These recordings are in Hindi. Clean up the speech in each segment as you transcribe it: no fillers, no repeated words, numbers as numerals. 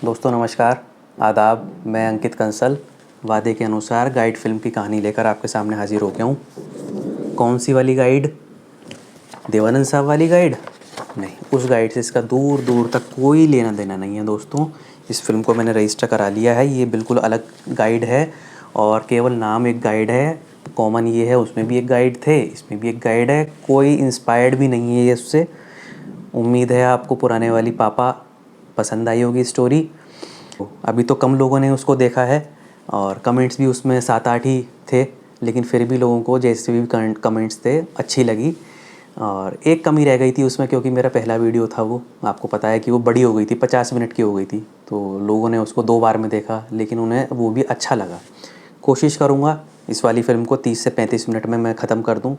दोस्तों नमस्कार, आदाब। मैं अंकित कंसल वादे के अनुसार गाइड फ़िल्म की कहानी लेकर आपके सामने हाज़िर हो गया हूँ। कौन सी वाली गाइड? देवानंद साहब वाली गाइड? नहीं, उस गाइड से इसका दूर दूर तक कोई लेना देना नहीं है दोस्तों। इस फ़िल्म को मैंने रजिस्टर करा लिया है। ये बिल्कुल अलग गाइड है और केवल नाम एक गाइड है। कॉमन ये है, उसमें भी एक गाइड थे, इसमें भी एक गाइड है। कोई इंस्पायर्ड भी नहीं है ये उससे। उम्मीद है आपको पुराने वाली पापा पसंद आई होगी स्टोरी। अभी तो कम लोगों ने उसको देखा है और कमेंट्स भी उसमें 7-8 ही थे, लेकिन फिर भी लोगों को जैसे भी कमेंट्स थे अच्छी लगी। और एक कमी रह गई थी उसमें, क्योंकि मेरा पहला वीडियो था वो, आपको पता है कि वो बड़ी हो गई थी, 50 मिनट की हो गई थी, तो लोगों ने उसको 2 बार में देखा, लेकिन उन्हें वो भी अच्छा लगा। कोशिश करूँगा इस वाली फ़िल्म को 30 से 35 मिनट में मैं ख़त्म कर दूँ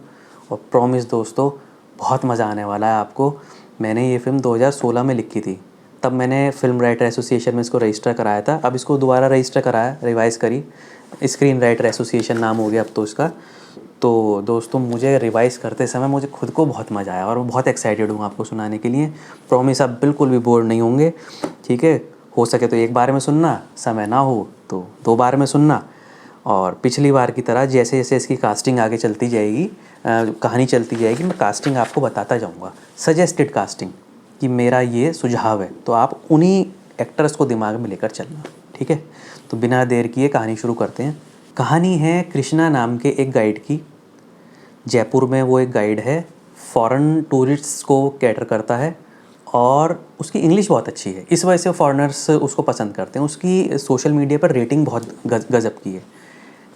और प्रॉमिस दोस्तों बहुत मज़ा आने वाला है आपको। मैंने ये फ़िल्म 2016 में लिखी थी, तब मैंने फ़िल्म राइटर एसोसिएशन में इसको रजिस्टर कराया था। अब इसको दोबारा रजिस्टर कराया, रिवाइज़ करी, स्क्रीन राइटर एसोसिएशन नाम हो गया अब तो इसका। तो दोस्तों मुझे रिवाइज़ करते समय मुझे खुद को बहुत मज़ा आया और मैं बहुत एक्साइटेड हूँ आपको सुनाने के लिए। प्रॉमिस आप बिल्कुल भी बोर नहीं होंगे, ठीक है? हो सके तो एक बार में सुनना, समय ना हो तो 2 बार में सुनना। और पिछली बार की तरह जैसे जैसे इसकी कास्टिंग आगे चलती जाएगी, कहानी चलती जाएगी, मैं कास्टिंग आपको बताता जाऊँगा, सजेस्टेड कास्टिंग, कि मेरा ये सुझाव है, तो आप उन्हीं एक्टर्स को दिमाग में लेकर चलना, ठीक है? तो बिना देर किए कहानी शुरू करते हैं। कहानी है कृष्णा नाम के एक गाइड की। जयपुर में वो एक गाइड है, फॉरेन टूरिस्ट्स को कैटर करता है और उसकी इंग्लिश बहुत अच्छी है, इस वजह से फॉरेनर्स उसको पसंद करते हैं। उसकी सोशल मीडिया पर रेटिंग बहुत गज़ब की है।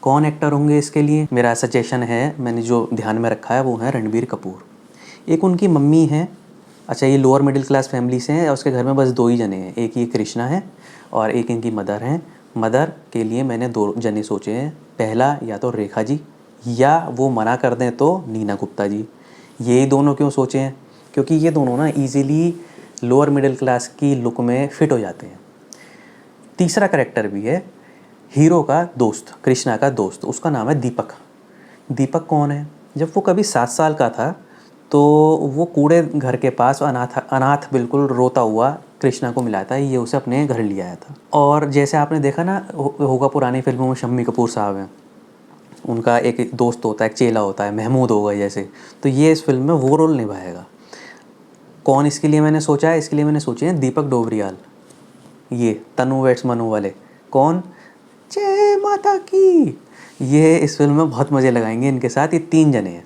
कौन एक्टर होंगे इसके लिए? मेरा सजेशन है, मैंने जो ध्यान में रखा है वो है रणबीर कपूर। एक उनकी मम्मी हैं, अच्छा ये लोअर मिडिल क्लास फैमिली से हैं और उसके घर में बस 2 ही जने हैं, एक ये कृष्णा है और एक इनकी मदर हैं। मदर के लिए मैंने 2 जने सोचे हैं, पहला या तो रेखा जी, या वो मना कर दें तो नीना गुप्ता जी। ये दोनों क्यों सोचे हैं? क्योंकि ये दोनों ना ईज़िली लोअर मिडिल क्लास की लुक में फ़िट हो जाते हैं। तीसरा करैक्टर भी है, हीरो का दोस्त, कृष्णा का दोस्त, उसका नाम है दीपक। दीपक कौन है? जब वो कभी 7 साल का था तो वो कूड़े घर के पास अनाथ अनाथ बिल्कुल रोता हुआ कृष्णा को मिला था, ये उसे अपने घर ले आया था। और जैसे आपने देखा ना होगा पुरानी फिल्मों में, शम्मी कपूर साहब हैं, उनका एक दोस्त होता है, एक चेला होता है, महमूद होगा जैसे, तो ये इस फिल्म में वो रोल निभाएगा। कौन इसके लिए मैंने सोचा है? इसके लिए मैंने सोचे हैं दीपक डोबरियाल, ये तनु वेट्स मनु वाले। कौन? जय माता की। ये इस फिल्म में बहुत मज़े लगाएंगे इनके साथ। ये 3 जने हैं।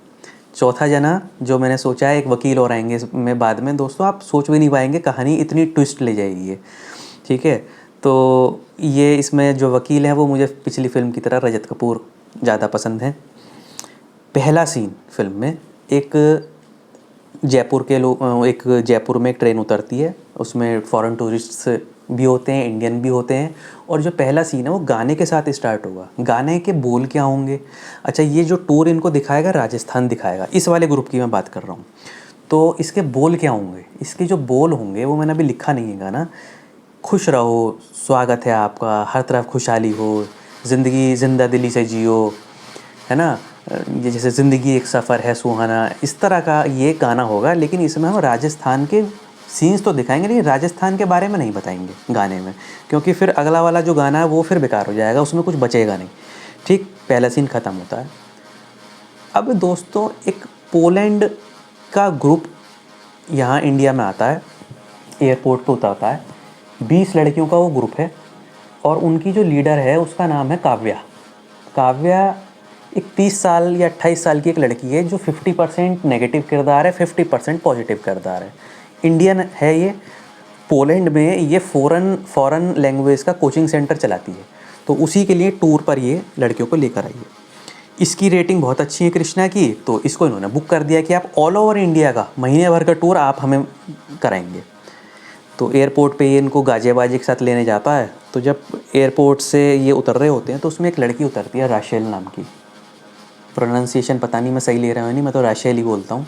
चौथा जना जो मैंने सोचा है, एक वकील और आएंगे इसमें बाद में। दोस्तों आप सोच भी नहीं पाएंगे, कहानी इतनी ट्विस्ट ले जाएगी ये, ठीक है? तो ये इसमें जो वकील हैं वो मुझे पिछली फिल्म की तरह रजत कपूर ज़्यादा पसंद हैं। पहला सीन फिल्म में, एक जयपुर के लोग, एक जयपुर में एक ट्रेन उतरती है, उसमें फॉरेन टूरिस्ट्स भी होते हैं, इंडियन भी होते हैं, और जो पहला सीन है वो गाने के साथ स्टार्ट होगा। गाने के बोल क्या होंगे? अच्छा, ये जो टूर इनको दिखाएगा राजस्थान दिखाएगा, इस वाले ग्रुप की मैं बात कर रहा हूँ। तो इसके बोल क्या होंगे? इसके जो बोल होंगे वो मैंने अभी लिखा नहीं है गाना। खुश रहो, स्वागत है आपका, हर तरफ खुशहाली हो, ज़िंदगी ज़िंदा दिली से जियो, है ना? ये जैसे ज़िंदगी एक सफ़र है सुहाना, इस तरह का ये गाना होगा। लेकिन इसमें हम राजस्थान के सीन्स तो दिखाएंगे, लेकिन राजस्थान के बारे में नहीं बताएंगे गाने में, क्योंकि फिर अगला वाला जो गाना है वो फिर बेकार हो जाएगा, उसमें कुछ बचेगा नहीं। ठीक, पहला सीन ख़त्म होता है। अब दोस्तों एक पोलैंड का ग्रुप यहाँ इंडिया में आता है, एयरपोर्ट पर उतरता है। 20 लड़कियों का वो ग्रुप है और उनकी जो लीडर है उसका नाम है काव्या। काव्या एक 30 साल या 28 साल की एक लड़की है जो 50% नेगेटिव किरदार है, 50% पॉजिटिव किरदार है। इंडियन है ये। पोलैंड में ये फ़ॉरेन लैंग्वेज का कोचिंग सेंटर चलाती है, तो उसी के लिए टूर पर ये लड़कियों को लेकर आई है। इसकी रेटिंग बहुत अच्छी है कृष्णा की, तो इसको इन्होंने बुक कर दिया कि आप ऑल ओवर इंडिया का महीने भर का टूर आप हमें कराएंगे। तो एयरपोर्ट पे ये इनको गाजे बाजे के साथ लेने जाता है। तो जब एयरपोर्ट से ये उतर रहे होते हैं तो उसमें एक लड़की उतरती है, राशेल नाम की। प्रोनाउंसिएशन पता नहीं मैं सही ले रहा हूँ नहीं, मैं तो राशेल ही बोलता हूँ।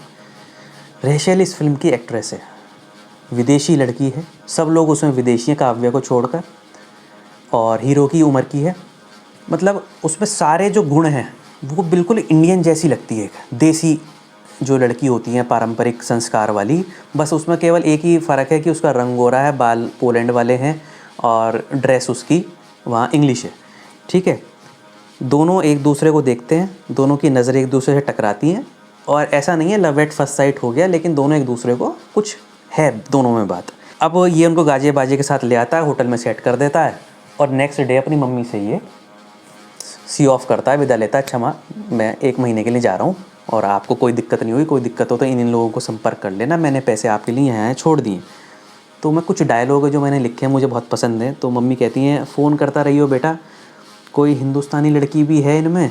रेशेल इस फिल्म की एक्ट्रेस है, विदेशी लड़की है, सब लोग उसमें विदेशी हैं काव्या को छोड़कर, और हीरो की उम्र की है। मतलब उसमें सारे जो गुण हैं वो बिल्कुल इंडियन जैसी लगती है, देसी जो लड़की होती हैं पारंपरिक संस्कार वाली। बस उसमें केवल एक ही फ़र्क है कि उसका रंग गोरा है, बाल पोलैंड वाले हैं और ड्रेस उसकी वहाँ इंग्लिश है, ठीक है। दोनों एक दूसरे को देखते हैं, दोनों की नज़रें एक दूसरे से टकराती हैं, और ऐसा नहीं है लव एट फर्स्ट साइट हो गया, लेकिन दोनों एक दूसरे को कुछ है दोनों में बात। अब ये उनको गाजे बाजे के साथ ले आता है, होटल में सेट कर देता है, और नेक्स्ट डे अपनी मम्मी से ये सी ऑफ करता है, विदा लेता है, अच्छा माँ मैं 1 महीने के लिए जा रहा हूँ और आपको कोई दिक्कत नहीं हुई, कोई दिक्कत हो तो इन लोगों को संपर्क कर लेना, मैंने पैसे आपके लिए यहाँ छोड़ दिए। तो मैं कुछ डायलॉग है जो मैंने लिखे हैं मुझे बहुत पसंद है। तो मम्मी कहती हैं फ़ोन करता रही हो बेटा, कोई हिंदुस्तानी लड़की भी है इनमें,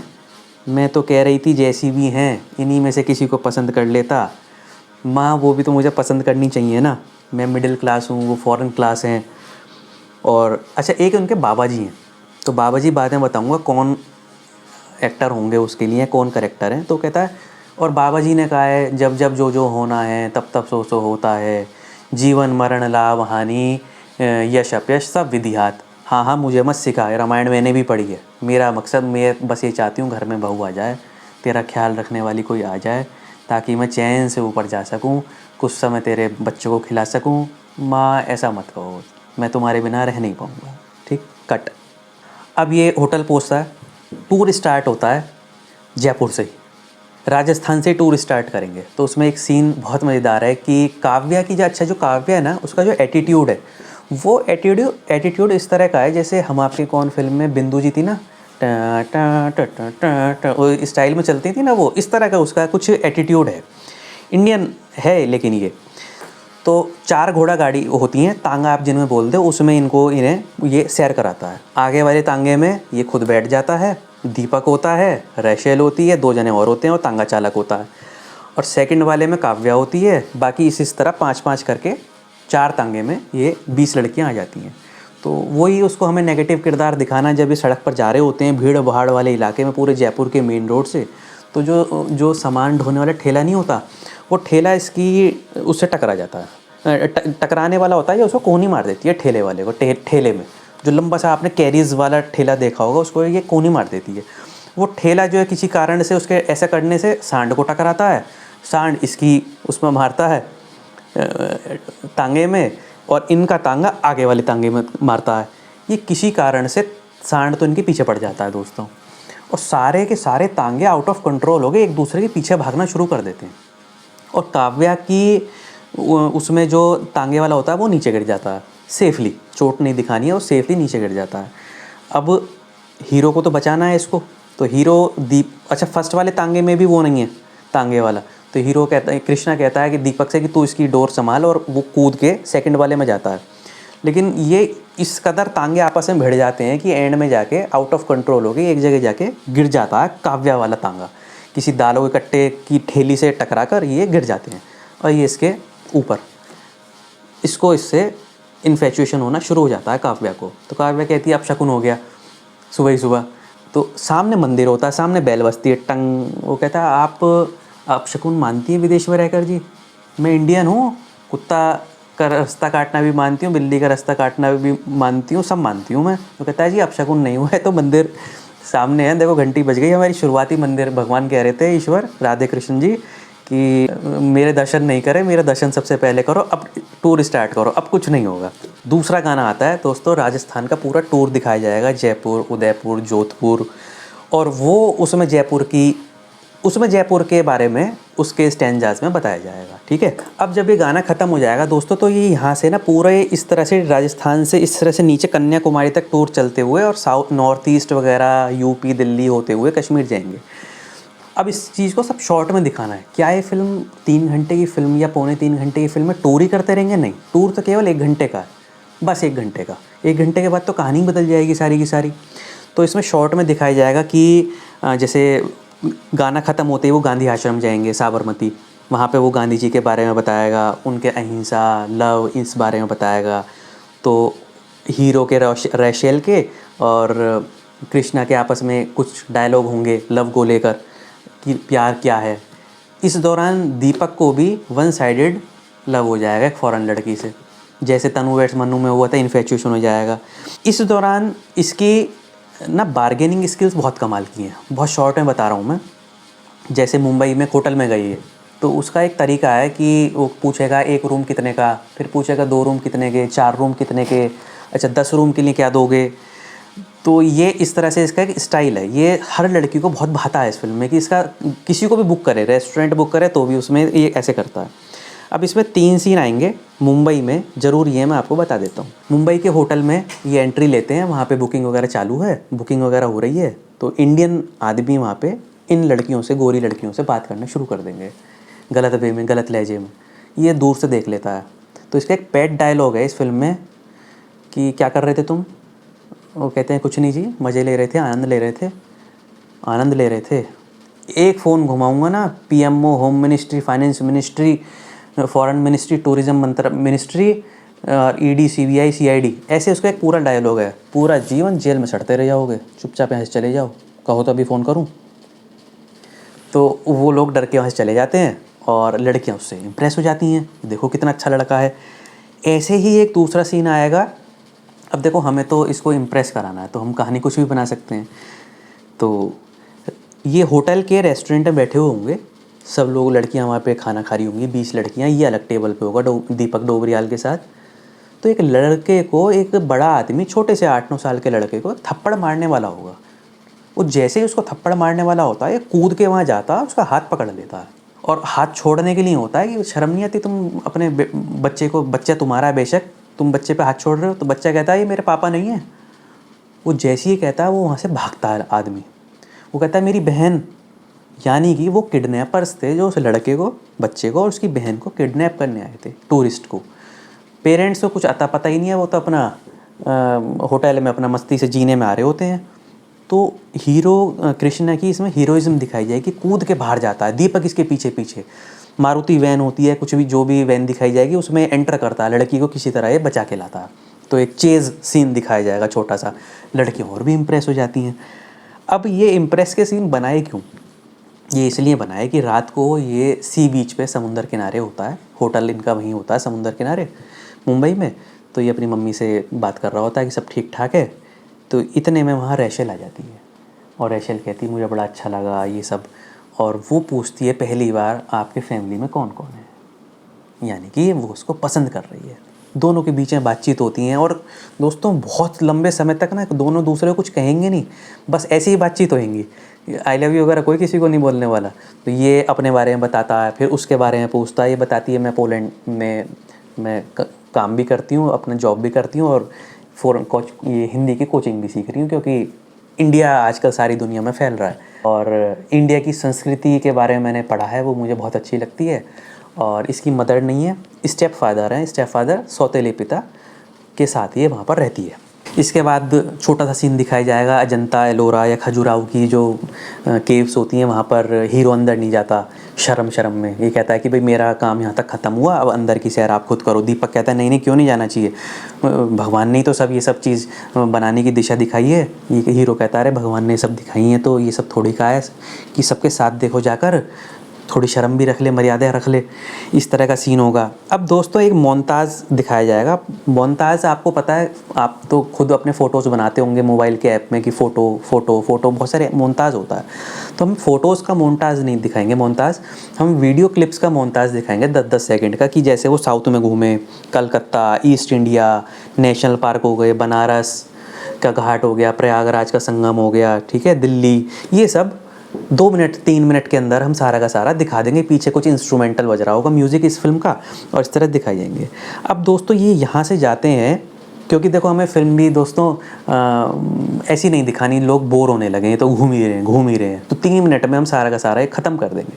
मैं तो कह रही थी जैसी भी हैं इन्हीं में से किसी को पसंद कर लेता। माँ वो भी तो मुझे पसंद करनी चाहिए ना, मैं मिडिल क्लास हूँ, वो फॉरेन क्लास हैं। और अच्छा एक उनके बाबा जी हैं, तो बाबा जी बाद में बताऊँगा कौन एक्टर होंगे उसके लिए, कौन करेक्टर हैं। तो कहता है और बाबा जी ने कहा है जब जब जो जो होना है तब तब सो सो होता है, जीवन मरण लाभ हानि यश अपयश सब विधिहात। हाँ हाँ मुझे मत सिखा, रामायण मैंने भी पढ़ी है, मेरा मकसद मैं बस ये चाहती हूँ घर में बहू आ जाए, तेरा ख्याल रखने वाली कोई आ जाए, ताकि मैं चैन से ऊपर जा सकूँ, कुछ समय तेरे बच्चों को खिला सकूँ। माँ ऐसा मत कहो, मैं तुम्हारे बिना रह नहीं पाऊँगा, ठीक कट। अब ये होटल पहुँचता है, टूर स्टार्ट होता है जयपुर से ही, राजस्थान से टूर स्टार्ट करेंगे। तो उसमें एक सीन बहुत मज़ेदार है कि काव्या की जो जो काव्या है ना, उसका जो एटीट्यूड है वो एटीट्यूड इस तरह का है जैसे हम आपके कौन फिल्म में बिंदु जी थी ना, टा टा टा टा टा टा वो स्टाइल में चलती थी ना, वो इस तरह का उसका कुछ एटीट्यूड है, इंडियन है लेकिन ये। तो 4 घोड़ा गाड़ी होती हैं, तांगा आप जिनमें बोलते हो, उसमें इन्हें ये सैर कराता है। आगे वाले तांगे में ये खुद बैठ जाता है, दीपक होता है, रैशेल होती है, 2 जने और होते हैं और तांगा चालक होता है, और सेकंड वाले में काव्या होती है। बाकी इस तरह 5-5 करके 4 तांगे में ये 20 लड़कियां आ जाती हैं। तो वही उसको हमें नेगेटिव किरदार दिखाना, जब ये सड़क पर जा रहे होते हैं भीड़ भाड़ वाले इलाके में, पूरे जयपुर के मेन रोड से, तो जो सामान ढोने वाला ठेला नहीं होता, वो ठेला इसकी उससे टकरा जाता है, टकराने वाला होता है, या उसको कोहनी मार देती है ठेले वाले को। ठेले में जो लंबा सा आपने कैरीज वाला ठेला देखा होगा, उसको ये कोहनी मार देती है। वो ठेला जो है किसी कारण से उसके ऐसा करने से सांड को टकराता है, सांड इसकी उसमें मारता है तांगे में, और इनका तांगा आगे वाले तांगे में मारता है। ये किसी कारण से सांड तो इनके पीछे पड़ जाता है दोस्तों, और सारे के सारे तांगे आउट ऑफ कंट्रोल हो गए, एक दूसरे के पीछे भागना शुरू कर देते हैं। और काव्या की उसमें जो तांगे वाला होता है वो नीचे गिर जाता है सेफली, चोट नहीं दिखानी है, वो सेफली नीचे गिर जाता है। अब हीरो को तो बचाना है इसको, तो हीरो अच्छा फर्स्ट वाले तांगे में भी वो नहीं है तांगे वाला, तो हीरो कहता है, कृष्णा कहता है कि दीपक से कि तू इसकी डोर संभाल, और वो कूद के सेकंड वाले में जाता है। लेकिन ये इस कदर तांगे आपस में भिड़ जाते हैं कि एंड में जाके आउट ऑफ कंट्रोल हो गई, एक जगह जाके गिर जाता है काव्या वाला तांगा, किसी दालों के कट्टे की ठेली से टकरा कर ये गिर जाते हैं, और ये इसके ऊपर, इसको इससे इन्फेचुएशन होना शुरू हो जाता है काव्या को। तो काव्या कहती है अब शकुन हो गया, सुबह ही सुबह। तो सामने मंदिर होता है, सामने बैल बजती है, टंग। वो कहता है आप शकुन मानती हैं विदेश में रहकर? जी मैं इंडियन हूँ, कुत्ता का रास्ता काटना भी मानती हूँ, बिल्ली का रास्ता काटना भी मानती हूँ, सब मानती हूँ मैं। तो कहता है जी अब शकुन नहीं हुआ है तो मंदिर सामने है, देखो घंटी बज गई। हमारी शुरुआती मंदिर भगवान कह रहे थे, ईश्वर राधे कृष्ण जी, कि मेरे दर्शन नहीं करे, मेरा दर्शन सबसे पहले करो, अब टूर स्टार्ट करो, अब कुछ नहीं होगा। दूसरा गाना आता है दोस्तों, राजस्थान का पूरा टूर दिखाया जाएगा, जयपुर, उदयपुर, जोधपुर, और वो उसमें जयपुर के बारे में उसके स्टैंजाज में बताया जाएगा, ठीक है। अब जब ये गाना ख़त्म हो जाएगा दोस्तों, तो ये यहाँ से ना पूरे इस तरह से राजस्थान से इस तरह से नीचे कन्याकुमारी तक टूर चलते हुए, और साउथ नॉर्थ ईस्ट वगैरह यूपी दिल्ली होते हुए कश्मीर जाएंगे। अब इस चीज़ को सब शॉर्ट में दिखाना है। क्या ये फिल्म 3 घंटे की फिल्म या पौने 3 घंटे की फिल्म में टूर ही करते रहेंगे? नहीं, टूर तो केवल 1 घंटे का है, बस 1 घंटे का। 1 घंटे के बाद तो कहानी बदल जाएगी सारी की सारी। तो इसमें शॉर्ट में दिखाया जाएगा कि जैसे गाना ख़त्म होते ही वो गांधी आश्रम जाएंगे, साबरमती, वहाँ पे वो गांधी जी के बारे में बताएगा, उनके अहिंसा, लव, इस बारे में बताएगा। तो हीरो के रैशेल के और कृष्णा के आपस में कुछ डायलॉग होंगे लव को लेकर कि प्यार क्या है। इस दौरान दीपक को भी 1 साइडेड लव हो जाएगा एक फॉरेन लड़की से, जैसे तनु वेड्स मन्नू में हुआ था, इन्फेचुएशन हो जाएगा। इस दौरान इसकी ना बार्गेनिंग स्किल्स बहुत कमाल की हैं, बहुत शॉर्ट में बता रहा हूँ मैं। जैसे मुंबई में होटल में गई है, तो उसका एक तरीका है कि वो पूछेगा 1 रूम कितने का, फिर पूछेगा 2 रूम कितने के, 4 रूम कितने के, अच्छा 10 रूम के लिए क्या दोगे। तो ये इस तरह से इसका एक स्टाइल है, ये हर लड़की को बहुत भाता है इस फिल्म में कि इसका किसी को भी बुक करे, रेस्टोरेंट बुक करे तो भी उसमें ये ऐसे करता है। अब इसमें 3 सीन आएंगे मुंबई में, ज़रूर ये मैं आपको बता देता हूँ। मुंबई के होटल में ये एंट्री लेते हैं, वहाँ पे बुकिंग वगैरह चालू है, बुकिंग वगैरह हो रही है। तो इंडियन आदमी वहाँ पे इन लड़कियों से, गोरी लड़कियों से बात करना शुरू कर देंगे, गलत वे में, गलत लहजे में। ये दूर से देख लेता है। तो इसका एक पेट डायलॉग है इस फिल्म में कि क्या कर रहे थे तुम। वो कहते हैं कुछ नहीं जी, मज़े ले रहे थे, आनंद ले रहे थे, आनंद ले रहे थे। एक फ़ोन घुमाऊँगा ना, PMO, home ministry, finance ministry, foreign ministry, tourism ministry, ED, CBI, CID, ऐसे उसका एक पूरा डायलॉग है। पूरा जीवन जेल में सड़ते रह जाओगे, चुपचाप यहाँ से चले जाओ, कहो तो अभी फ़ोन करूँ। तो वो लोग डर के वहाँ से चले जाते हैं और लड़कियाँ उससे इम्प्रेस हो जाती हैं, देखो कितना अच्छा लड़का है। ऐसे ही एक दूसरा सीन आएगा। अब देखो हमें तो इसको इम्प्रेस कराना है, तो हम कहानी कुछ भी बना सकते हैं। तो ये होटल के रेस्टोरेंट में बैठे हुए होंगे सब लोग, लड़कियां वहाँ पे खाना खा रही होंगी, 20 लड़कियां, ये अलग टेबल पे होगा दीपक डोबरियाल के साथ। तो एक लड़के को एक बड़ा आदमी, छोटे से 8-9 साल के लड़के को थप्पड़ मारने वाला होगा। वो जैसे ही उसको थप्पड़ मारने वाला होता है, कूद के वहाँ जाता है, उसका हाथ पकड़ लेता है और हाथ छोड़ने के लिए होता है कि शर्म नहीं आती तुम अपने बच्चे को, बच्चा तुम्हारा है बेशक, तुम बच्चे पे हाथ छोड़ रहे हो। तो बच्चा कहता है ये मेरे पापा नहीं है। वो जैसे ही कहता है वो वहाँ से भागता है आदमी। वो कहता है मेरी बहन, यानी कि वो किडनैपर्स थे जो उस लड़के को, बच्चे को और उसकी बहन को किडनैप करने आए थे, टूरिस्ट को। पेरेंट्स को कुछ अता पता ही नहीं है, वो तो अपना होटल में अपना मस्ती से जीने में आ रहे होते हैं। तो हीरो कृष्णा की इसमें हीरोइज्म दिखाई जाएगी, कूद के बाहर जाता है, दीपक इसके पीछे पीछे, मारुति वैन होती है, कुछ भी जो भी वैन दिखाई जाएगी उसमें एंटर करता है, लड़की को किसी तरह ये बचा के लाता है। तो एक चेज़ सीन दिखाया जाएगा छोटा सा, लड़कियाँ और भी इम्प्रेस हो जाती हैं। अब ये इम्प्रेस के सीन बनाए क्यों, ये इसलिए बनाए कि रात को ये सी बीच पे, समुंदर किनारे होता है, होटल इनका वहीं होता है समुंदर किनारे मुंबई में। तो ये अपनी मम्मी से बात कर रहा होता है कि सब ठीक ठाक है। तो इतने में वहाँ रैशल आ जाती है और रैशल कहती है मुझे बड़ा अच्छा लगा ये सब, और वो पूछती है पहली बार आपके फैमिली में कौन कौन है, यानी कि वो उसको पसंद कर रही है। दोनों के बीच में बातचीत होती है और दोस्तों बहुत लंबे समय तक ना दोनों दूसरे को कुछ कहेंगे नहीं, बस ऐसी ही बातचीत होएंगी। आई लव यू वगैरह कोई किसी को नहीं बोलने वाला। तो ये अपने बारे में बताता है, फिर उसके बारे में पूछता है। ये बताती है मैं पोलैंड में मैं काम भी करती हूँ, अपना जॉब भी करती हूँ और ये हिंदी की कोचिंग भी सीख रही हूँ, क्योंकि इंडिया आजकल सारी दुनिया में फैल रहा है और इंडिया की संस्कृति के बारे में मैंने पढ़ा है, वो मुझे बहुत अच्छी लगती है। और इसकी मदर नहीं है, स्टेप फादर है, स्टेप फादर सौतेले पिता के साथ ये वहाँ पर रहती है। इसके बाद छोटा सा सीन दिखाया जाएगा अजंता, एलोरा या खजुराहो की जो केव्स होती हैं, वहाँ पर हीरो अंदर नहीं जाता शर्म में। ये कहता है कि भाई मेरा काम यहाँ तक ख़त्म हुआ, अब अंदर की सैर आप खुद करो। दीपक कहता है नहीं नहीं क्यों नहीं जाना चाहिए, भगवान ने तो सब ये सब चीज़ बनाने की दिशा दिखाई है। ये हीरो कहता है अरे भगवान ने सब दिखाई हैं तो ये सब थोड़ी कहा है कि सबके साथ देखो जाकर, थोड़ी शर्म भी रख ले, मर्यादा रख ले। इस तरह का सीन होगा। अब दोस्तों एक मोन्ताज दिखाया जाएगा। मोन्ताज आपको पता है, आप तो खुद अपने फ़ोटोज़ बनाते होंगे मोबाइल के ऐप में कि फ़ोटो बहुत सारे मोन्ताज होता है। तो हम फ़ोटोज़ का मोन्ताज नहीं दिखाएंगे, मोन्ताज हम वीडियो क्लिप्स का मोन्ताज दिखाएंगे 10-10 सेकंड का, कि जैसे वो साउथ में घूमे, Calcutta, east India, national park हो गए, बनारस का घाट हो गया, प्रयागराज का संगम हो गया, ठीक है, दिल्ली, ये सब 2 मिनट 3 मिनट के अंदर हम सारा का सारा दिखा देंगे। पीछे कुछ इंस्ट्रूमेंटल बज रहा होगा म्यूज़िक इस फिल्म का, और इस तरह दिखाई जाएंगे। अब दोस्तों ये यहाँ से जाते हैं, क्योंकि देखो हमें फिल्म भी दोस्तों ऐसी नहीं दिखानी, लोग बोर होने लगे हैं तो घूम ही रहे हैं। तो 3 मिनट में हम सारा का सारा ख़त्म कर देंगे।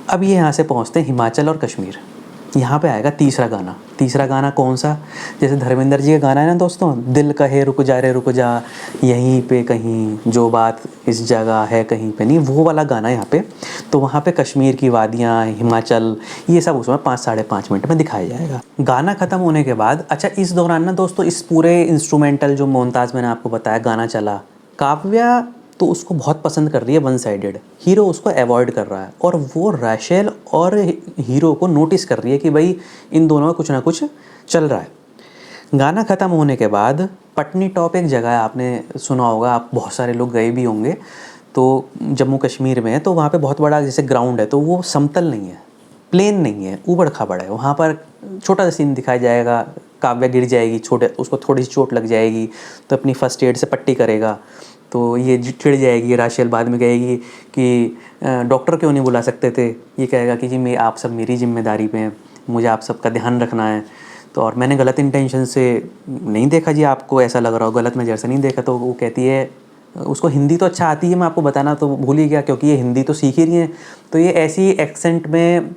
अब ये यहाँ से पहुँचते हैं हिमाचल और कश्मीर। यहाँ पे आएगा तीसरा गाना। तीसरा गाना कौन सा, जैसे धर्मेंद्र जी का गाना है ना दोस्तों, दिल कहे रुक जा रे रुक जा, यहीं पे कहीं जो बात इस जगह है कहीं पे नहीं, वो वाला गाना यहाँ पे। तो वहाँ पे कश्मीर की वादियाँ, हिमाचल, ये सब उसमें 5-5.5 मिनट में दिखाया जाएगा। गाना ख़त्म होने के बाद, अच्छा इस दौरान ना दोस्तों इस पूरे इंस्ट्रूमेंटल जो मोन्ताज मैंने आपको बताया गाना चला, काव्या तो उसको बहुत पसंद कर रही है वन साइडेड, हीरो उसको अवॉइड कर रहा है, और वो रैशेल और हीरो को नोटिस कर रही है कि भाई इन दोनों में कुछ ना कुछ चल रहा है। गाना ख़त्म होने के बाद पटनी टॉप एक जगह है, आपने सुना होगा, आप बहुत सारे लोग गए भी होंगे। तो जम्मू कश्मीर में है, तो वहाँ पे बहुत बड़ा जैसे ग्राउंड है, तो वो समतल नहीं है, प्लेन नहीं है, ऊबड़ खाबड़ है। वहाँ पर छोटा सा सीन दिखाया जाएगा, काव्या गिर जाएगी, उसको थोड़ी सी चोट लग जाएगी तो अपनी फर्स्ट एड से पट्टी करेगा, तो ये चिढ़ जाएगी। राशेल बाद में कहेगी कि डॉक्टर क्यों नहीं बुला सकते थे, ये कहेगा कि जी मैं आप सब मेरी जिम्मेदारी पे हैं, मुझे आप सबका ध्यान रखना है, तो और मैंने गलत इंटेंशन से नहीं देखा जी, आपको ऐसा लग रहा हो, गलत नज़र से नहीं देखा। तो वो कहती है, उसको हिंदी तो अच्छा आती है, मैं आपको बताना तो भूल ही गया क्योंकि ये हिंदी तो सीख ही रही हैं, तो ये ऐसी एक्सेंट में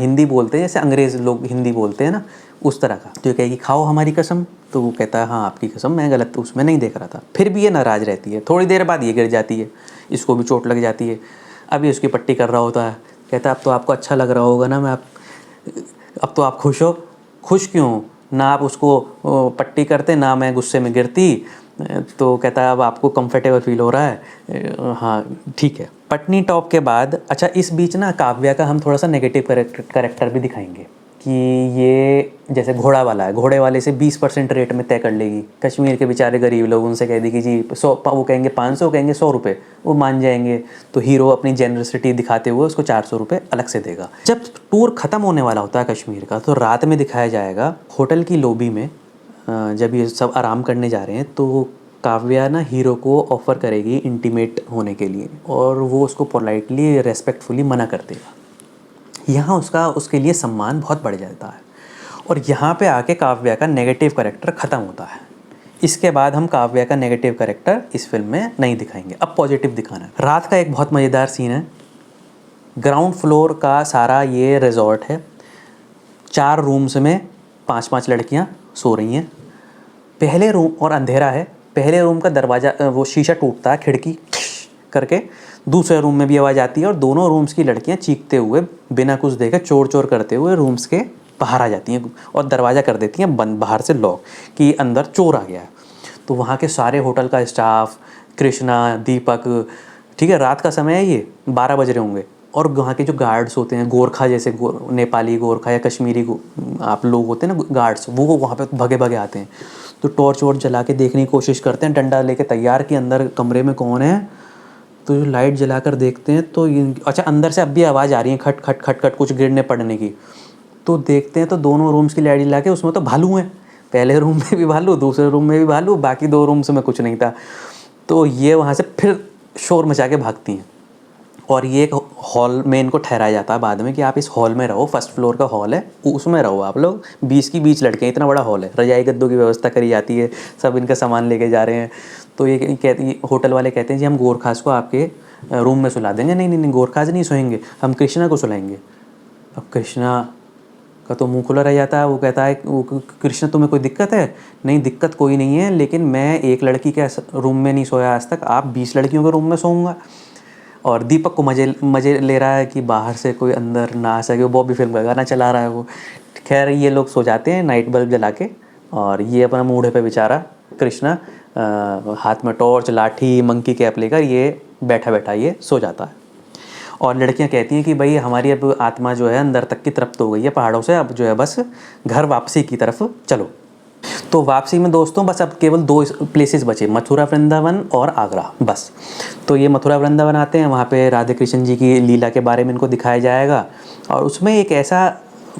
हिंदी बोलते हैं जैसे अंग्रेज़ लोग हिंदी बोलते हैं ना, उस तरह का। तो ये कहेगी खाओ हमारी कसम, तो वो कहता है हाँ आपकी कसम, मैं गलत उसमें नहीं देख रहा था। फिर भी ये नाराज़ रहती है, थोड़ी देर बाद ये गिर जाती है, इसको भी चोट लग जाती है। अब ये उसकी पट्टी कर रहा होता है, कहता है अब तो आपको अच्छा लग रहा होगा ना, अब तो आप खुश हो। खुश क्यों, ना आप उसको पट्टी करते ना मैं गुस्से में गिरती। तो कहता है अब आपको कंफर्टेबल फील हो रहा है, हाँ ठीक है। पटनी टॉप के बाद अच्छा इस बीच ना काव्या का हम थोड़ा सा नेगेटिव करेक्टर भी दिखाएंगे कि ये जैसे घोड़ा वाला है, घोड़े वाले से 20% रेट में तय कर लेगी। कश्मीर के बेचारे गरीब लोग, उनसे कह दी कि जी 100, वो कहेंगे 500, कहेंगे 100 रुपये, वो मान जाएंगे। तो हीरो अपनी जेनरसिटी दिखाते हुए उसको 400 रुपये अलग से देगा। जब टूर ख़त्म होने वाला होता है कश्मीर का, तो रात में दिखाया जाएगा होटल की लॉबी में, जब ये सब आराम करने जा रहे हैं, तो काव्या ना हीरो को ऑफ़र करेगी इंटीमेट होने के लिए, और वो उसको पोलाइटली रेस्पेक्टफुली मना कर देगा। यहाँ उसके लिए सम्मान बहुत बढ़ जाता है, और यहाँ पे आके काव्या का नेगेटिव कैरेक्टर ख़त्म होता है। इसके बाद हम काव्या का नेगेटिव कैरेक्टर इस फिल्म में नहीं दिखाएंगे, अब पॉजिटिव दिखाना है। रात का एक बहुत मज़ेदार सीन है, ग्राउंड फ्लोर का सारा ये रिजॉर्ट है, 4 रूम्स में 5-5 लड़कियाँ सो रही हैं। पहले रूम, और अंधेरा है, पहले रूम का दरवाज़ा वो शीशा टूटता है, खिड़की करके दूसरे रूम में भी आवाज़ आती है, और दोनों रूम्स की लड़कियां चीखते हुए बिना कुछ देखे चोर चोर करते हुए रूम्स के बाहर आ जाती हैं, और दरवाज़ा कर देती हैं बंद बाहर से लॉक कि अंदर चोर आ गया है। तो वहाँ के सारे होटल का स्टाफ, कृष्णा, दीपक, ठीक है रात का समय है, ये 12 बज रहे होंगे, और वहाँ के जो गार्ड्स होते हैं, गोरखा जैसे नेपाली गोरखा या कश्मीरी आप लोग होते हैं ना गार्ड्स, वो वहाँ पे भगे भगे आते हैं। तो टॉर्च वॉर्च जला के देखने की कोशिश करते हैं, डंडा लेके तैयार कि अंदर कमरे में कौन है। तो जो लाइट जलाकर देखते हैं तो अच्छा अंदर से अब भी आवाज़ आ रही है, खट खट खट खट कुछ गिरने पड़ने की। तो देखते हैं तो दोनों रूम्स की लाइट जला के उसमें तो भालू हैं, पहले रूम में भी भालू, दूसरे रूम में भी भालू, बाकी 2 रूम्स में कुछ नहीं था। तो ये वहाँ से फिर शोर मचा के भागती हैं, और ये एक हॉल में इनको ठहराया जाता है बाद में कि आप इस हॉल में रहो, फर्स्ट फ्लोर का हॉल है, उसमें रहो आप लोग, 20 की 20 लड़के, इतना बड़ा हॉल है, रजाई गद्दों की व्यवस्था करी जाती है, सब इनका सामान लेके जा रहे हैं। तो ये कहते, होटल वाले कहते हैं जी हम गोरखास को आपके रूम में सुला देंगे। नहीं नहीं नहीं, गोरखास नहीं सोएंगे, हम कृष्णा को सुलाएंगे। अब कृष्णा का तो मुंह खुला रह जाता है, वो कहता है कृष्णा तुम्हें कोई दिक्कत है? नहीं दिक्कत कोई नहीं है, लेकिन मैं एक लड़की के रूम में नहीं सोया आज तक, आप 20 लड़कियों के रूम में सोऊंगा। और दीपक को मज़े ले रहा है कि बाहर से कोई अंदर ना आ सके, वो बॉबी फिल्म का गाना चला रहा है वो। खैर ये लोग सो जाते हैं नाइट बल्ब जला के, और ये अपना मूढ़े पे बेचारा कृष्णा हाथ में टॉर्च, लाठी, मंकी कैप लेकर ये बैठा बैठा ये सो जाता है। और लड़कियां कहती हैं कि भाई हमारी अब आत्मा जो है अंदर तक की तृप्त हो गई है पहाड़ों से, अब जो है बस घर वापसी की तरफ चलो। तो वापसी में दोस्तों बस अब केवल 2 प्लेसेस बचे, मथुरा वृंदावन और आगरा, बस। तो ये मथुरा वृंदावन आते हैं, वहाँ पे राधे कृष्ण जी की लीला के बारे में इनको दिखाया जाएगा, और उसमें एक ऐसा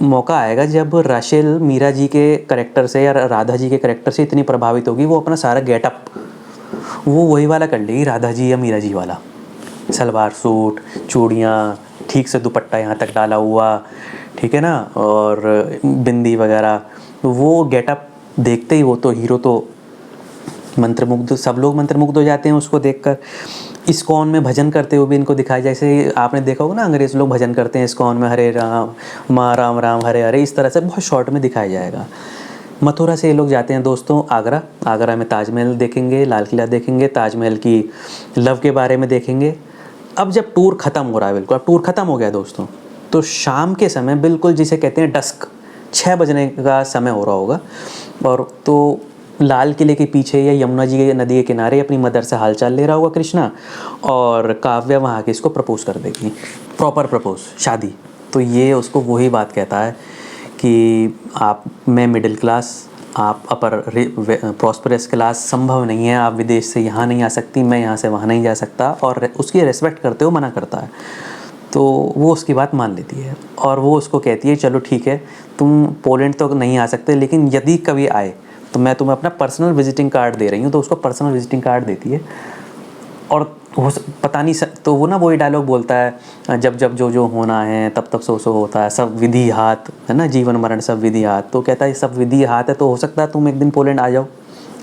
मौका आएगा जब राशेल मीरा जी के करैक्टर से या राधा जी के करैक्टर से इतनी प्रभावित होगी, वो अपना सारा गेटअप वो वही वाला कर लेगी, राधा जी या मीरा जी वाला, सलवार सूट, चूड़ियाँ, ठीक से दुपट्टा यहाँ तक डाला हुआ, ठीक है ना, और बिंदी वगैरह। तो वो गेटअप देखते ही वो तो हीरो तो मंत्रमुग्ध, सब लोग मंत्रमुग्ध हो जाते हैं उसको देखकर। इस्कॉन में भजन करते हुए भी इनको दिखाया, जैसे आपने देखा होगा ना अंग्रेज़ लोग भजन करते हैं इस्कॉन में, हरे राम माँ राम राम हरे हरे, इस तरह से बहुत शॉर्ट में दिखाया जाएगा। मथुरा से ये लोग जाते हैं दोस्तों आगरा। आगरा में ताजमहल देखेंगे, लाल किला देखेंगे, ताजमहल की लव के बारे में देखेंगे। अब जब टूर ख़त्म हो रहा है, बिल्कुल अब टूर ख़त्म हो गया दोस्तों, तो शाम के समय बिल्कुल जिसे कहते हैं डस्क, 6 बजने का समय हो रहा होगा, और तो लाल किले के पीछे या यमुना जी के नदी के किनारे अपनी मदर से हालचाल ले रहा होगा कृष्णा, और काव्या वहाँ के इसको प्रपोज़ कर देगी, प्रॉपर प्रपोज, शादी। तो ये उसको वही बात कहता है कि मैं मिडिल क्लास, आप अपर प्रॉस्परस क्लास, संभव नहीं है, आप विदेश से यहाँ नहीं आ सकती, मैं यहाँ से वहाँ नहीं जा सकता, और उसकी रेस्पेक्ट करते हुए मना करता है। तो वो उसकी बात मान लेती है और वो उसको कहती है चलो ठीक है, तुम पोलैंड तो नहीं आ सकते, लेकिन यदि कभी आए तो मैं तुम्हें अपना पर्सनल विजिटिंग कार्ड दे रही हूँ। तो उसको पर्सनल विजिटिंग कार्ड देती है और पता नहीं तो वो ना वही डायलॉग बोलता है, जब जब जो जो होना है तब तब सो होता है, सब विधि हाथ है ना, जीवन मरण सब विधि हाथ। तो कहता है सब विधि हाथ है तो हो सकता है तुम एक दिन पोलैंड आ जाओ।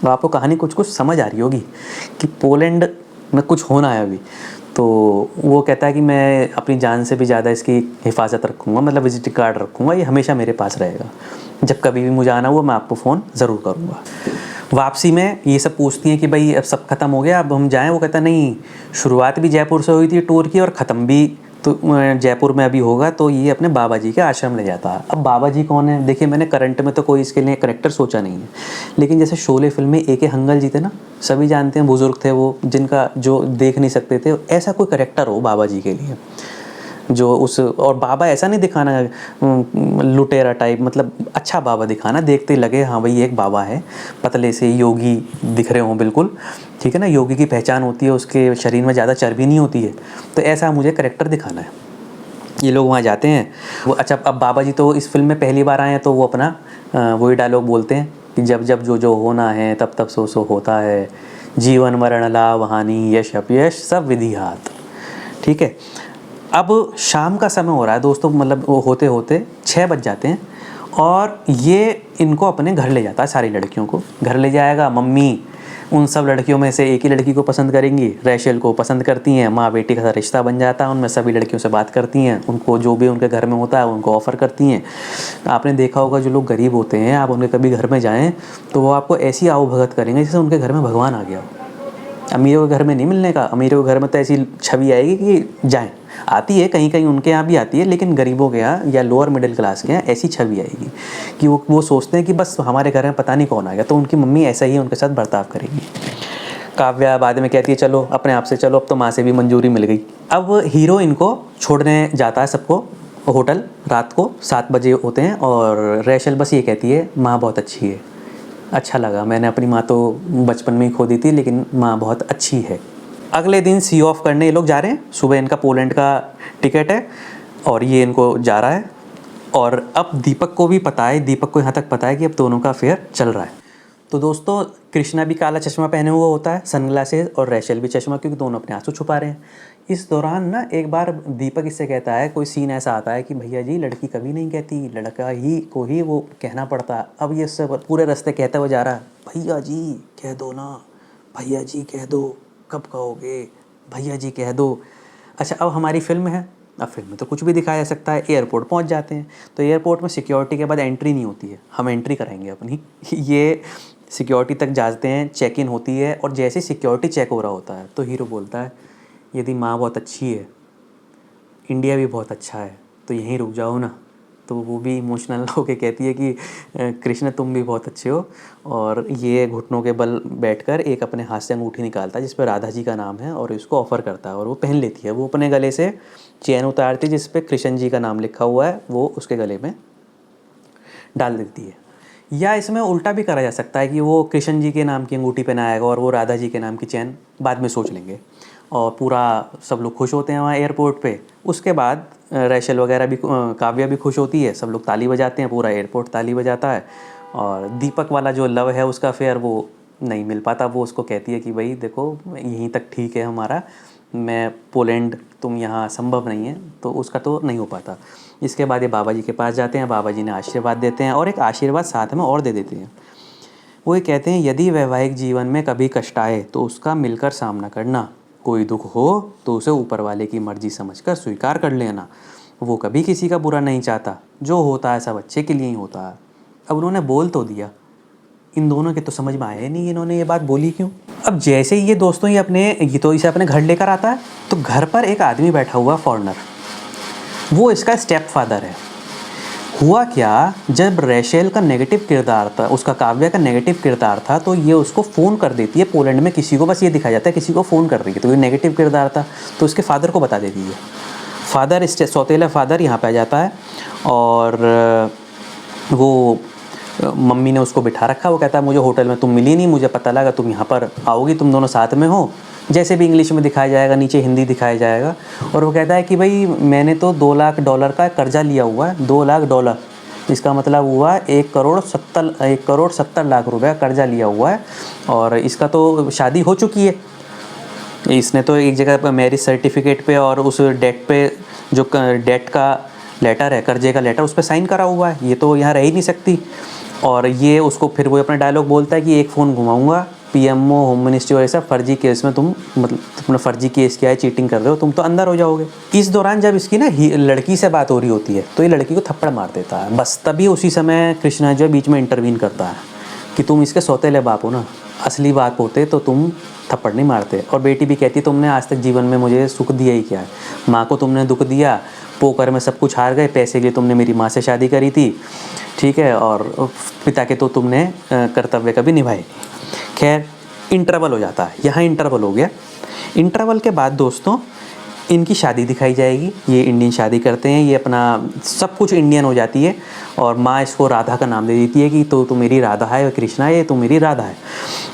तो आपको कहानी कुछ कुछ समझ आ रही होगी कि पोलैंड में कुछ होना है अभी। तो वो कहता है कि मैं अपनी जान से भी ज़्यादा इसकी हिफाजत रखूँगा, मतलब विजिटिंग कार्ड रखूँगा, ये हमेशा मेरे पास रहेगा, जब कभी भी मुझे आना हुआ मैं आपको फ़ोन ज़रूर करूँगा। वापसी में ये सब पूछती हैं कि भाई अब सब ख़त्म हो गया, अब हम जाएं। वो कहता नहीं, शुरुआत भी जयपुर से हुई थी टूर की और ख़त्म भी तो जयपुर में अभी होगा। तो ये अपने बाबा जी के आश्रम ले जाता है। अब बाबा जी कौन है? देखिए मैंने करंट में तो कोई इसके लिए करेक्टर सोचा नहीं है, लेकिन जैसे शोले फिल्म में ए के हंगल जी थे ना, सभी जानते हैं, बुज़ुर्ग थे वो, जिनका जो देख नहीं सकते थे, ऐसा कोई करेक्टर हो बाबा जी के लिए जो उस। और बाबा ऐसा नहीं दिखाना लुटेरा टाइप, मतलब अच्छा बाबा दिखाना, देखते लगे हाँ भाई एक बाबा है, पतले से योगी दिख रहे हों बिल्कुल, ठीक है ना। योगी की पहचान होती है उसके शरीर में ज़्यादा चर्बी नहीं होती है, तो ऐसा मुझे करेक्टर दिखाना है। ये लोग वहाँ जाते हैं वो। अच्छा अब बाबा जी तो इस फिल्म में पहली बार आए हैं, तो वो अपना वही डायलॉग बोलते हैं कि जब जब जो जो होना है तब तब सो होता है, जीवन मरण लाभ हानि यश अपयश सब विधि हाथ। ठीक है, अब शाम का समय हो रहा है दोस्तों, मतलब वो होते होते 6 बज जाते हैं और ये इनको अपने घर ले जाता है, सारी लड़कियों को घर ले जाएगा। मम्मी उन सब लड़कियों में से एक ही लड़की को पसंद करेंगी, रैशल को पसंद करती हैं। माँ बेटी का रिश्ता बन जाता है उनमें, सभी लड़कियों से बात करती हैं, उनको जो भी उनके घर में होता है उनको ऑफ़र करती हैं। आपने देखा होगा जो लोग गरीब होते हैं, आप उनके कभी घर में जाएँ तो वो आपको ऐसी आवभगत करेंगे जैसे उनके घर में भगवान आ गया। अमीरों के घर में नहीं मिलने का, अमीरों के घर में तो ऐसी छवि आएगी कि जाएँ, आती है कहीं कहीं उनके यहाँ भी आती है, लेकिन गरीबों के यहाँ या लोअर मिडिल क्लास के यहाँ ऐसी छवि आएगी कि वो सोचते हैं कि बस हमारे घर में पता नहीं कौन आ गया। तो उनकी मम्मी ऐसा ही उनके साथ बर्ताव करेगी। काव्या बाद में कहती है चलो अपने आप से चलो, अब तो माँ से भी मंजूरी मिल गई। अब हीरो इनको छोड़ने जाता है सबको होटल, रात को 7 बजे होते हैं, और रैशल बस ये कहती है माँ बहुत अच्छी है। अच्छा लगा, मैंने अपनी माँ तो बचपन में ही खो दी थी, लेकिन माँ बहुत अच्छी है। अगले दिन सी ऑफ करने ये लोग जा रहे हैं। सुबह इनका पोलैंड का टिकट है और ये इनको जा रहा है। और अब दीपक को भी पता है, दीपक को यहाँ तक पता है कि अब दोनों का अफेयर चल रहा है। तो दोस्तों कृष्णा भी काला चश्मा पहने हुआ होता है, सनग्लासेस, और रैशल भी चश्मा, क्योंकि दोनों अपने आंसू छुपा रहे हैं। इस दौरान ना एक बार दीपक इससे कहता है, कोई सीन ऐसा आता है कि भैया जी लड़की कभी नहीं कहती, लड़का ही को ही वो कहना पड़ता है। अब ये सब पूरे रास्ते कहता हुआ जा रहा है, भैया जी कह दो ना, भैया जी कह दो, कब कहोगे, भैया जी कह दो। अच्छा अब हमारी फिल्म है, अब फिल्म में तो कुछ भी दिखाया जा सकता है। एयरपोर्ट पहुंच जाते हैं, तो एयरपोर्ट में सिक्योरिटी के बाद एंट्री नहीं होती है, हम एंट्री कराएंगे अपनी। ये सिक्योरिटी तक जाते हैं, चेक इन होती है, और जैसे ही सिक्योरिटी चेक हो रहा होता है तो हीरो बोलता है, यदि माँ बहुत अच्छी है, इंडिया भी बहुत अच्छा है, तो यहीं रुक जाओ ना। तो वो भी इमोशनल होके कहती है कि कृष्ण तुम भी बहुत अच्छे हो। और ये घुटनों के बल बैठकर एक अपने हाथ से अंगूठी निकालता है जिस पर राधा जी का नाम है, और इसको ऑफ़र करता है, और वो पहन लेती है। वो अपने गले से चैन उतारती है जिस पर कृष्ण जी का नाम लिखा हुआ है, वो उसके गले में डाल देती है। या इसमें उल्टा भी करा जा सकता है कि वो कृष्ण जी के नाम की अंगूठी पहनाएगा और वो राधा जी के नाम की चैन बाद में सोच लेंगे। और पूरा सब लोग खुश होते हैं वहाँ एयरपोर्ट पे। उसके बाद रैशल वगैरह भी, काव्या भी खुश होती है, सब लोग ताली बजाते हैं, पूरा एयरपोर्ट ताली बजाता है। और दीपक वाला जो लव है उसका फेयर वो नहीं मिल पाता। वो उसको कहती है कि भाई देखो यहीं तक ठीक है हमारा, मैं पोलैंड, तुम यहाँ संभव नहीं है, तो उसका तो नहीं हो पाता। इसके बाद ये बाबा जी के पास जाते हैं, बाबा जी ने आशीर्वाद देते हैं, और एक आशीर्वाद साथ में और दे देते हैं। वो ये कहते हैं, यदि वैवाहिक जीवन में कभी कष्ट आए तो उसका मिलकर सामना करना, कोई दुख हो तो उसे ऊपर वाले की मर्जी समझकर स्वीकार कर लेना। वो कभी किसी का बुरा नहीं चाहता, जो होता है सब अच्छे के लिए ही होता है। अब उन्होंने बोल तो दिया, इन दोनों के तो समझ में आया नहीं इन्होंने ये बात बोली क्यों। अब जैसे ही ये दोस्तों ये तो इसे अपने घर लेकर आता है, तो घर पर एक आदमी बैठा हुआ फॉरेनर, वो इसका स्टेप फादर है। हुआ क्या, जब रैशेल का नेगेटिव किरदार था, उसका काव्या का नेगेटिव किरदार था, तो ये उसको फ़ोन कर देती है पोलैंड में किसी को, बस ये दिखाया जाता है किसी को फ़ोन कर रही है, तो ये नेगेटिव किरदार था तो उसके फादर को बता देती है। फादर, सौतेला फादर यहाँ पे आ जाता है, और वो मम्मी ने उसको बिठा रखा, वो कहता है मुझे होटल में तुम मिली नहीं, मुझे पता लगा तुम यहाँ पर आओगी, तुम दोनों साथ में हो, जैसे भी इंग्लिश में दिखाया जाएगा, नीचे हिंदी दिखाया जाएगा। और वो कहता है कि भाई मैंने तो $2 लाख का कर्जा लिया हुआ है, $2 लाख, इसका मतलब हुआ 1 करोड़ 70 लाख रुपये कर्जा लिया हुआ है, और इसका तो शादी हो चुकी है। इसने तो एक जगह पर मैरिज सर्टिफिकेट पे और उस डेट पे, जो डेट का लेटर है, कर्जे का लेटर, उस पर साइन करा हुआ है, ये तो यहाँ रह ही नहीं सकती। और ये उसको फिर वो अपना डायलॉग बोलता है कि एक फ़ोन घुमाऊंगा, पीएमओ, होम मिनिस्ट्री और ऐसा फर्जी केस में तुम, मतलब तुमने फर्जी केस किया है, चीटिंग कर रहे हो, तुम तो अंदर हो जाओगे। इस दौरान जब इसकी ना लड़की से बात हो रही होती है तो ये लड़की को थप्पड़ मार देता है। बस तभी उसी समय कृष्णा जो है बीच में इंटरवीन करता है कि तुम इसके सौतेले बाप हो ना, असली बाप होते तो तुम थप्पड़ नहीं मारते। और बेटी भी कहती तुमने आज तक जीवन में मुझे सुख दिया ही क्या है, माँ को तुमने दुख दिया, पोकर में सब कुछ हार गए, पैसे के लिए तुमने मेरी माँ से शादी करी थी, ठीक है, और पिता के तो तुमने कर्तव्य कभी निभाए नहीं। खैर इंटरवल हो जाता है, यहाँ इंटरवल हो गया। इंटरवल के बाद दोस्तों इनकी शादी दिखाई जाएगी, ये इंडियन शादी करते हैं, ये अपना सब कुछ इंडियन हो जाती है, और माँ इसको राधा का नाम दे देती है कि तो मेरी राधा है, और कृष्णा है तो मेरी राधा है।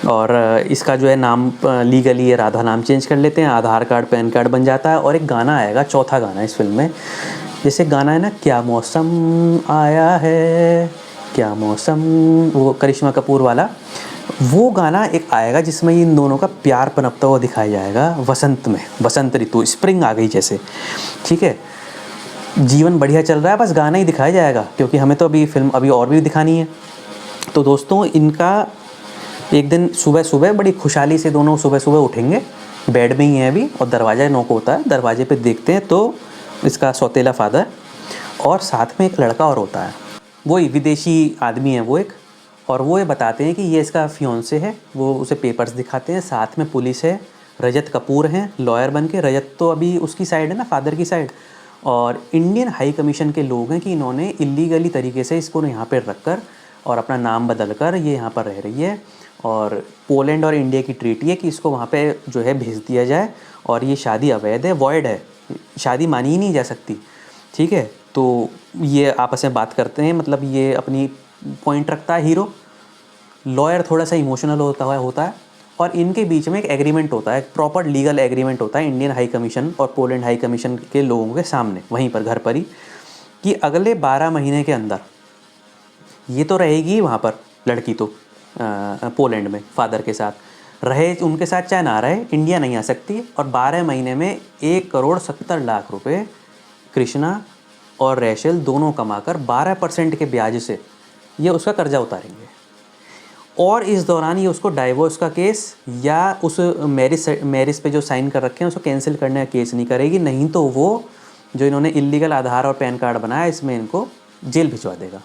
और इसका जो है नाम लीगली ये राधा नाम चेंज कर लेते हैं, आधार कार्ड पैन कार्ड बन जाता है। और एक गाना आएगा, चौथा गाना इस फिल्म में, जैसे गाना है ना, क्या मौसम आया है, क्या मौसम, वो करिश्मा कपूर वाला, वो गाना एक आएगा जिसमें इन दोनों का प्यार पनपता हुआ दिखाया जाएगा वसंत में, वसंत ऋतु, स्प्रिंग आ गई जैसे, ठीक है। जीवन बढ़िया चल रहा है, बस गाना ही दिखाया जाएगा, क्योंकि हमें तो अभी फिल्म अभी और भी दिखानी है। तो दोस्तों इनका एक दिन सुबह सुबह बड़ी खुशहाली से दोनों सुबह सुबह उठेंगे, बेड में ही है अभी, और दरवाज़ा नॉक होता है, दरवाजे पे देखते हैं तो इसका सौतेला फादर और साथ में एक लड़का और होता है, वही विदेशी आदमी है वो एक, और वो ये बताते हैं कि ये इसका फियोंसे है। वो उसे पेपर्स दिखाते हैं, साथ में पुलिस है, रजत कपूर हैं लॉयर बन के, रजत तो अभी उसकी साइड है ना, फादर की साइड, और इंडियन हाई कमीशन के लोग हैं कि इन्होंने इलीगली तरीके से इसको यहाँ पर रख कर और अपना नाम बदल कर ये यहाँ पर रह रही है, और पोलैंड और इंडिया की ट्रीटी है कि इसको वहाँ पे जो है भेज दिया जाए, और ये शादी अवैध है, वॉइड है, शादी मानी ही नहीं जा सकती, ठीक है। तो ये आपस में बात करते हैं, मतलब ये अपनी पॉइंट रखता है हीरो, लॉयर थोड़ा सा इमोशनल होता है, और इनके बीच में एक एग्रीमेंट होता है, प्रॉपर लीगल एग्रीमेंट होता है इंडियन हाई कमीशन और पोलैंड हाई कमीशन के लोगों के सामने, वहीं पर घर पर ही, कि अगले 12 महीने के अंदर ये तो रहेगी वहाँ पर लड़की, तो पोलैंड में फादर के साथ रहे, उनके साथ चाहे ना रहे, इंडिया नहीं आ सकती, और 12 महीने में 1 करोड़ 70 लाख रुपए कृष्णा और रेशल दोनों कमाकर 12% के ब्याज से ये उसका कर्जा उतारेंगे। और इस दौरान ये उसको डाइवोर्स का केस या उस मैरिज पे जो साइन कर रखे हैं उसको कैंसिल करने का केस नहीं करेगी, नहीं तो वो जो इन्होंने इलीगल आधार और पैन कार्ड बनाया इसमें इनको जेल भिजवा देगा।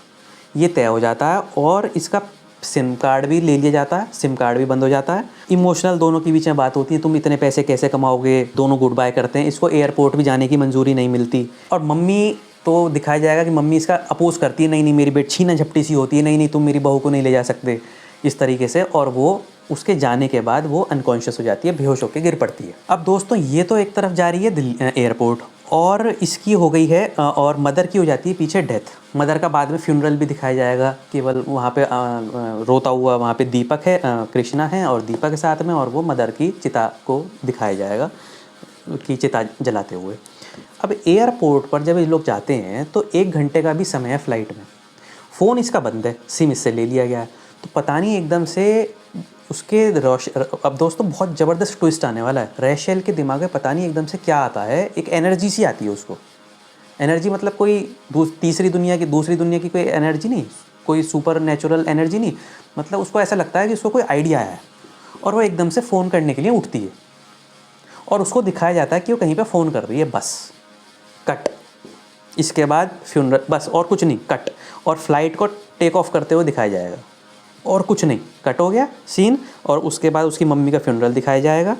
ये तय हो जाता है, और इसका सिम कार्ड भी ले लिया जाता है, सिम कार्ड भी बंद हो जाता है। इमोशनल दोनों के बीच में बात होती है, तुम इतने पैसे कैसे कमाओगे, दोनों गुड बाय करते हैं, इसको एयरपोर्ट भी जाने की मंजूरी नहीं मिलती, और मम्मी तो दिखाया जाएगा कि मम्मी इसका अपोज करती है, नहीं नहीं मेरी बेटी छीना झपटी सी होती है, नहीं नहीं तुम मेरी बहू को नहीं ले जा सकते, इस तरीके से, और वो उसके जाने के बाद वो अनकॉन्शियस हो जाती है, बेहोश होकर गिर पड़ती है। अब दोस्तों ये तो एक तरफ जा रही है दिल्ली एयरपोर्ट, और इसकी हो गई है, और मदर की हो जाती है पीछे डेथ। मदर का बाद में फ्यूनरल भी दिखाया जाएगा, केवल वहाँ पे रोता हुआ वहाँ पे दीपक है, कृष्णा है और दीपक के साथ में, और वो मदर की चिता को दिखाया जाएगा कि चिता जलाते हुए। अब एयरपोर्ट पर जब ये लोग जाते हैं तो 1 घंटे का भी समय है फ्लाइट में, फ़ोन इसका बंद है, सिम इससे ले लिया गया है, तो पता नहीं एकदम से उसके अब दोस्तों बहुत ज़बरदस्त ट्विस्ट आने वाला है। रेशेल के दिमाग में पता नहीं एकदम से क्या आता है, एक एनर्जी सी आती है उसको, एनर्जी मतलब कोई दूसरी दुनिया की कोई एनर्जी नहीं, कोई सुपर नेचुरल एनर्जी नहीं, मतलब उसको ऐसा लगता है कि उसको कोई आइडिया है, और वो एकदम से फ़ोन करने के लिए उठती है, और उसको दिखाया जाता है कि वो कहीं पे फ़ोन कर रही है, बस कट। इसके बाद फ्यूनरल, बस और कुछ नहीं, कट, और फ्लाइट को टेक ऑफ करते हुए दिखाया जाएगा, और कुछ नहीं, कट हो गया सीन। और उसके बाद उसकी मम्मी का फ्यूनरल दिखाया जाएगा,